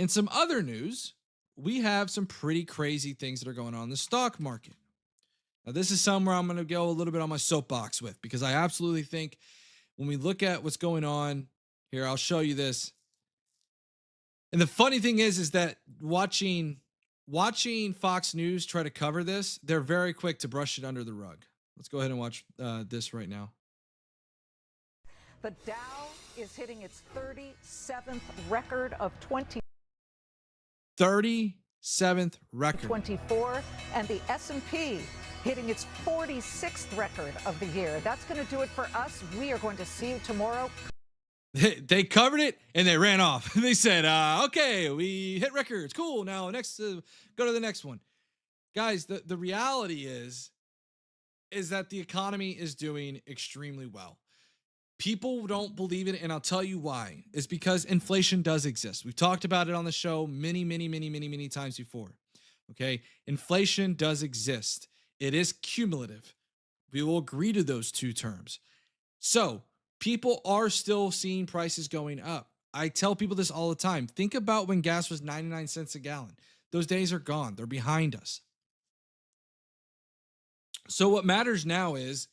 In some other news, we have some pretty crazy things that are going on in the stock market. Now, this is somewhere I'm going to go a little bit on my soapbox with because I absolutely think when we look at what's going on here, I'll show you this. And the funny thing is that watching Fox News try to cover this, they're very quick to brush it under the rug. Let's go ahead and watch this right now. The Dow is hitting its 37th record of 37th record. 24, and the S&P hitting its 46th record of the year. That's going to do it for us. We are going to see you tomorrow. They covered it and they ran off. They said, okay, we hit records. Cool. Now next, go to the next one. Guys, the reality is that the economy is doing extremely well. People don't believe it, and I'll tell you why. It's because inflation does exist. We've talked about it on the show many times before. Okay? Inflation does exist. It is cumulative. We will agree to those two terms. So, people are still seeing prices going up. I tell people this all the time. Think about when gas was 99 cents a gallon. Those days are gone. They're behind us. So what matters now is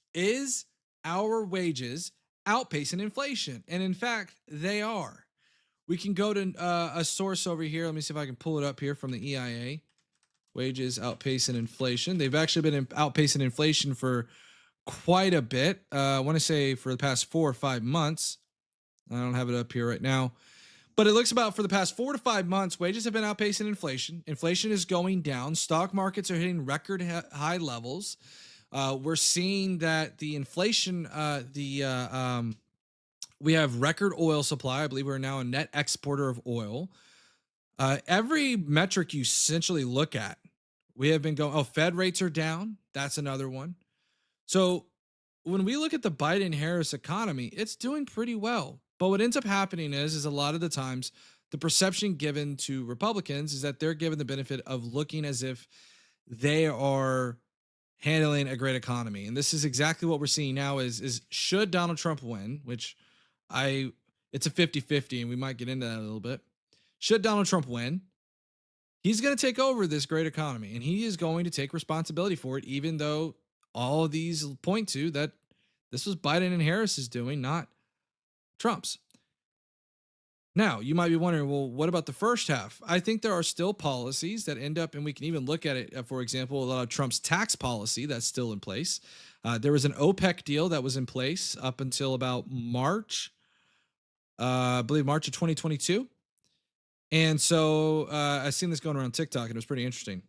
our wages outpacing inflation? And in fact, they are. We can go to a source over here. Let me see if I can pull it up here from the EIA. Wages outpacing inflation. They've actually been outpacing inflation for quite a bit. I want to say for the past 4 or 5 months. I don't have it up here right now, but it looks about for the past 4 to 5 months, wages have been outpacing inflation. Inflation is going down. Stock markets are hitting record high levels. We're seeing that the inflation, we have record oil supply. I believe we're now a net exporter of oil. Every metric you essentially look at, we have been going, oh, Fed rates are down. That's another one. So when we look at the Biden-Harris economy, it's doing pretty well. But what ends up happening is a lot of the times the perception given to Republicans is that they're given the benefit of looking as if they are handling a great economy. And this is exactly what we're seeing now is should Donald Trump win, which it's a 50-50 and we might get into that a little bit. Should Donald Trump win, he's going to take over this great economy and he is going to take responsibility for it, even though all of these point to that this was Biden and Harris's doing, not Trump's. Now, you might be wondering, well, what about the first half? I think there are still policies that end up, and we can even look at it, for example, a lot of Trump's tax policy that's still in place. There was an OPEC deal that was in place up until about March, I believe March of 2022. And so I've seen this going around TikTok, and it was pretty interesting.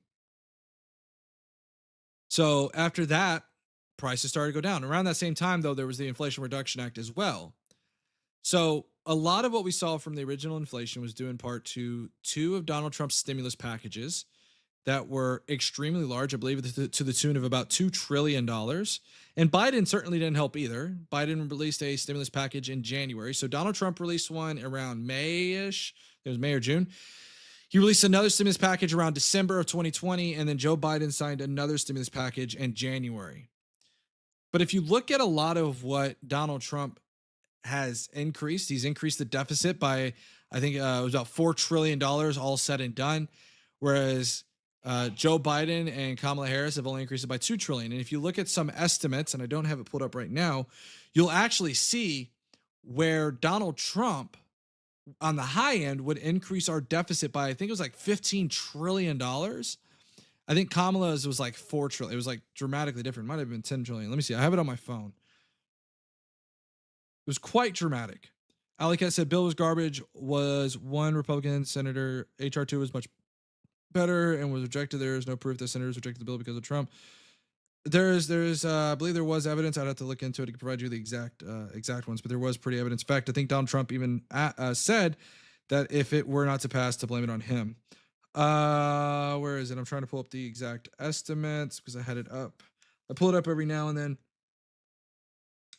So after that, prices started to go down. Around that same time, though, there was the Inflation Reduction Act as well. So a lot of what we saw from the original inflation was due in part to 2 of Donald Trump's stimulus packages that were extremely large, I believe to the tune of about $2 trillion. And Biden certainly didn't help either. Biden released a stimulus package in January. So Donald Trump released one around May-ish. It was May or June. He released another stimulus package around December of 2020, and then Joe Biden signed another stimulus package in January. But if you look at a lot of what Donald Trump has increased, he's increased the deficit by, I think it was about $4 trillion all said and done, whereas Joe Biden and Kamala Harris have only increased it by $2 trillion. And if you look at some estimates, and I don't have it pulled up right now, you'll actually see where Donald Trump on the high end would increase our deficit by, I think it was like $15 trillion. I think Kamala's was like $4 trillion. It was like dramatically different. It might have been 10 trillion. Let me see. I have it on my phone. It was quite dramatic. Alicat said bill was garbage, was one Republican senator. HR 2 was much better and was rejected. There is no proof that senators rejected the bill because of Trump. I believe there was evidence. I'd have to look into it to provide you the exact ones, but there was pretty evidence. In fact, I think Donald Trump even said that if it were not to pass, to blame it on him. Where is it? I'm trying to pull up the exact estimates because I had it up. I pull it up every now and then.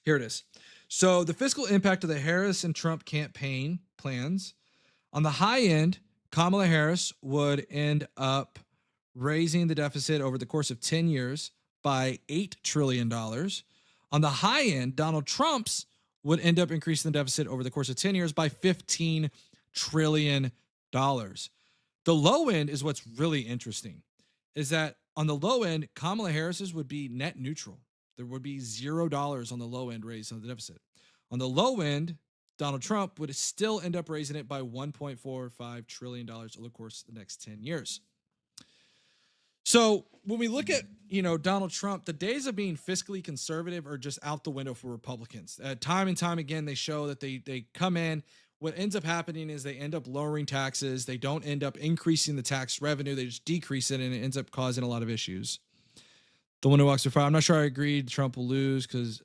Here it is. So the fiscal impact of the Harris and Trump campaign plans on the high end, Kamala Harris would end up raising the deficit over the course of 10 years by $8 trillion. On the high end, Donald Trump's would end up increasing the deficit over the course of 10 years by $15 trillion. The low end is what's really interesting, is that on the low end, Kamala Harris's would be net neutral. There would be $0 on the low end raise on the deficit. On the low end, Donald Trump would still end up raising it by $1.45 trillion over the course of the next 10 years. So when we look at, Donald Trump, the days of being fiscally conservative are just out the window for Republicans. Time and time again, they show that they come in. What ends up happening is they end up lowering taxes. They don't end up increasing the tax revenue. They just decrease it, and it ends up causing a lot of issues. The one who walks through fire. I'm not sure I agree. Trump will lose because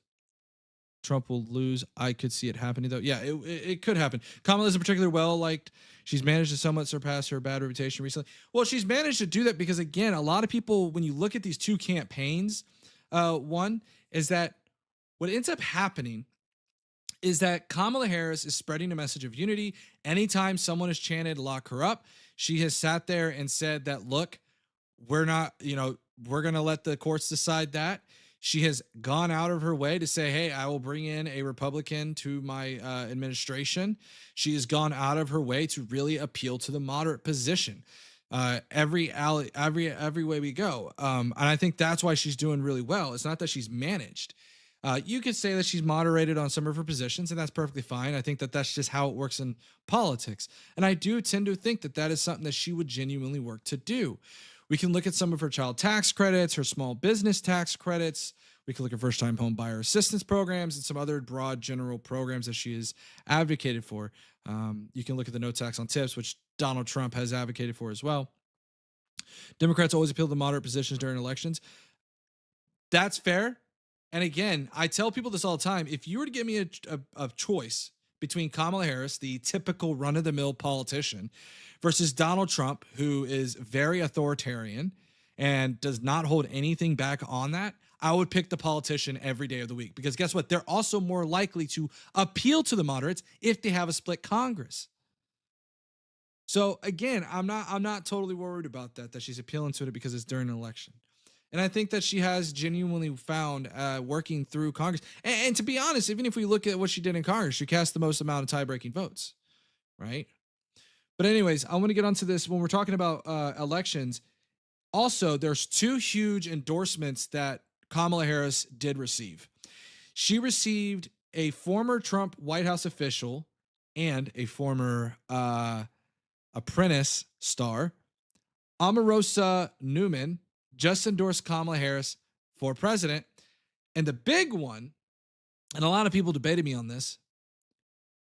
Trump will lose. I could see it happening, though. Yeah, it could happen. Kamala isn't particularly well liked. She's managed to somewhat surpass her bad reputation recently. Well, she's managed to do that because, again, a lot of people, when you look at these two campaigns, one is that what ends up happening is that Kamala Harris is spreading a message of unity. Anytime someone has chanted lock her up, she has sat there and said that, look, we're not, we're going to let the courts decide that. She has gone out of her way to say, hey, I will bring in a Republican to my administration. She has gone out of her way to really appeal to the moderate position. Every way we go. And I think that's why she's doing really well. It's not that she's managed. You could say that she's moderated on some of her positions, and that's perfectly fine. I think that that's just how it works in politics. And I do tend to think that that is something that she would genuinely work to do. We can look at some of her child tax credits, her small business tax credits. We can look at first-time home buyer assistance programs and some other broad general programs that she has advocated for. You can look at the no tax on tips, which Donald Trump has advocated for as well. Democrats always appeal to moderate positions during elections. That's fair. And again, I tell people this all the time. If you were to give me a choice between Kamala Harris, the typical run-of-the-mill politician, versus Donald Trump, who is very authoritarian and does not hold anything back on that, I would pick the politician every day of the week. Because guess what? They're also more likely to appeal to the moderates if they have a split Congress. So again, I'm not totally worried about that she's appealing to it because it's during an election. And I think that she has genuinely found working through Congress. And to be honest, even if we look at what she did in Congress, she cast the most amount of tie-breaking votes, right? But anyways, I want to get onto this when we're talking about elections. Also, there's two huge endorsements that Kamala Harris did receive. She received a former Trump White House official and a former Apprentice star, Omarosa Newman, just endorsed Kamala Harris for president. And the big one, and a lot of people debated me on this,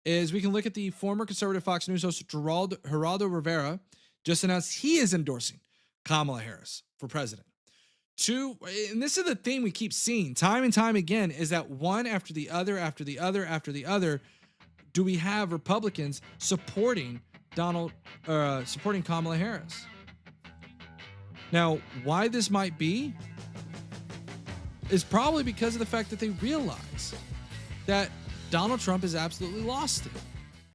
is we can look at the former conservative Fox News host Geraldo Rivera just announced he is endorsing Kamala Harris for president. And this is the thing we keep seeing time and time again, is that one after the other, do we have Republicans supporting supporting Kamala Harris? Now, why this might be is probably because of the fact that they realize that Donald Trump has absolutely lost it.